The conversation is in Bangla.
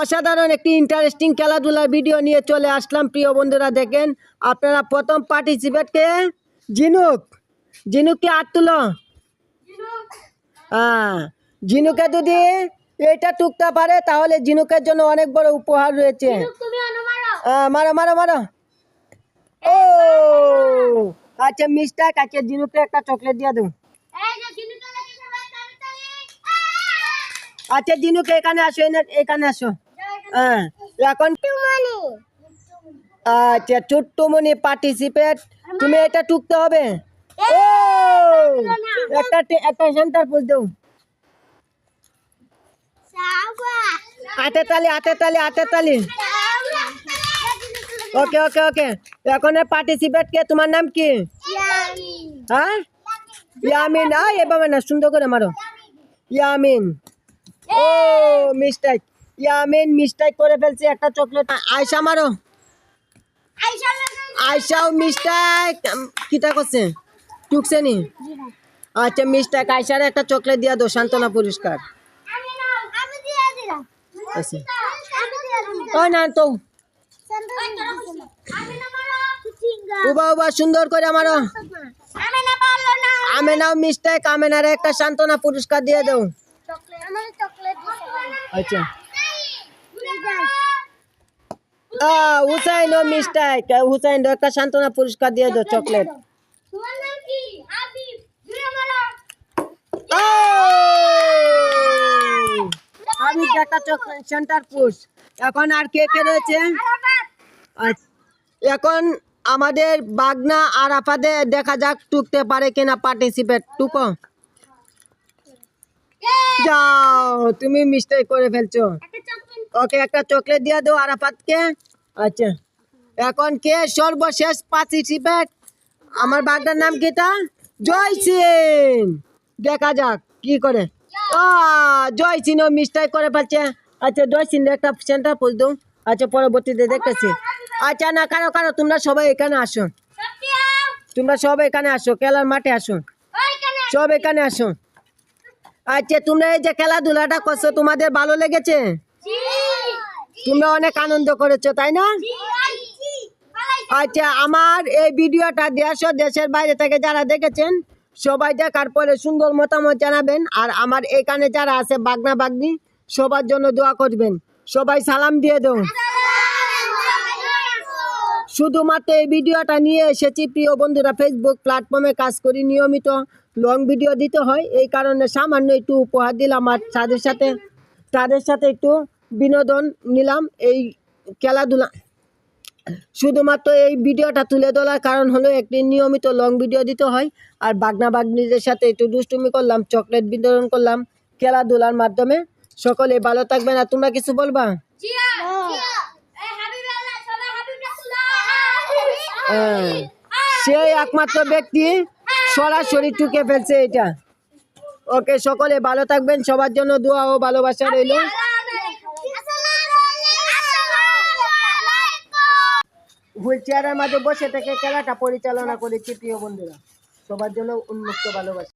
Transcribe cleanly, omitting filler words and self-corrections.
অসাধারণ একটি ইন্টারেস্টিং খেলাধুলার ভিডিও নিয়ে চলে আসলাম প্রিয় বন্ধুরা। দেখেন আপনারা প্রথম পার্টিসিপেটকে ঝিনুককে হাত তুলো। হ্যাঁ, ঝিনুকে যদি এটা টুকতে পারে তাহলে ঝিনুকের জন্য অনেক বড় উপহার রয়েছে। মারো মারো মারো। ও আচ্ছা, মিস্টাক আছে, ঝিনুকে একটা চকলেট দিয়ে দাও। আচ্ছা ঝিনুকে এখানে আসো, এখানে আসো। হ্যাঁ, এখন আচ্ছা চুট্টুমনি পার্টিসিপেট, তুমি এটা টুকতে হবে। ও একটা সেন্টার পোজ দাও। হাতে তালি। ওকে ওকে ওকে, এখন পার্টিসিপেট কে, তোমার নাম কি? হ্যাঁ, ইয়ামিন। এভাবে না, সুন্দর করে মারো। ইয়ামিন। ও মিস্টেক, ইয়ামিন মিস্টেক করে ফেলছে, একটা চকলেট। আয়শা মারো। আয়শাও মিস্টেক, কিটা করছে, টুকছে নি। আচ্ছা মিস্টেক, আয়শার একটা চকলেট দিয়া দাও, সান্ত্বনা পুরস্কার। ও না তো, উবা সুন্দর করে মারো। আমেনাও মিস্টেক, আমেনারে একটা সান্ত্বনা পুরস্কার দিয়ে দাও। আচ্ছা হুসাইন মিস্টেক, হুসাইন একটা সান্ত্বনা পুরস্কার দিয়ে দাও, চকলেট। আমি একটা চকলেট সেন্টার পুশ। এখন আর কে কে রয়েছে? এখন আমাদের বাগনা আর আপাদে দেখা যাক টুকতে পারে কিনা পার্টিসিপেট। টুকো। যাও, তুমি মিস্টেক করে ফেলছো। ওকে, একটা চকলেট দিয়ে দাও আরাফাতকে। আচ্ছা, এখন কে সর্বশেষ পার্টিসিপেট? আমার বাগনার নাম কিটা? জয়সিন। দেখা যাক কি করে। জয়সিনও মিস্টেক করে ফেলছে। আচ্ছা জয়সিন একটা সেন্টার পোজ দাও। আচ্ছা, পরবর্তীতে দেখতেছি। আচ্ছা না, কারো তোমরা সবাই এখানে আসো, খেলার মাঠে আসো, সব এখানে আসো। আচ্ছা, তোমরা এই যে খেলাধুলাটা করছো, তোমাদের ভালো লেগেছে? তোমরা অনেক আনন্দ করেছো, তাই না? আচ্ছা, আমার এই ভিডিওটা দেশের বাইরে থেকে যারা দেখেছেন সবাই দেখার পরে সুন্দর মতামত জানাবেন। আর আমার এখানে যারা আছে বাগনা বাগনি, সবার জন্য দোয়া করবেন। সবাই সালাম দিয়ে দাও। শুধুমাত্র এই ভিডিওটা নিয়ে এসেছি প্রিয় বন্ধুরা, ফেসবুক প্ল্যাটফর্মে কাজ করি, নিয়মিত লং ভিডিও দিতে হয়, এই কারণে সামান্য একটু উপহার দিলাম আর তাদের সাথে একটু বিনোদন নিলাম। এই খেলাধুলা শুধুমাত্র এই ভিডিওটা তুলে ধরার কারণ হলো একটি নিয়মিত লং ভিডিও দিতে হয়। আর বাগনা বাগনিদের সাথে একটু দুষ্টুমি করলাম, চকলেট বিতরণ করলাম খেলাধুলার মাধ্যমে। সকলে ভালো থাকবেন। আর তোমরা কিছু বলবা? সে একমাত্র ব্যক্তি সরাসরি টুকে ফেলছে এটা। ওকে, সকলে ভালো থাকবেন, সবার জন্য দোয়া ও ভালোবাসা রইল। হুইল চেয়ারের মাঝে বসে থেকে খেলাটা পরিচালনা করেছি প্রিয় বন্ধুরা, সবার জন্য উন্মুক্ত ভালোবাসা।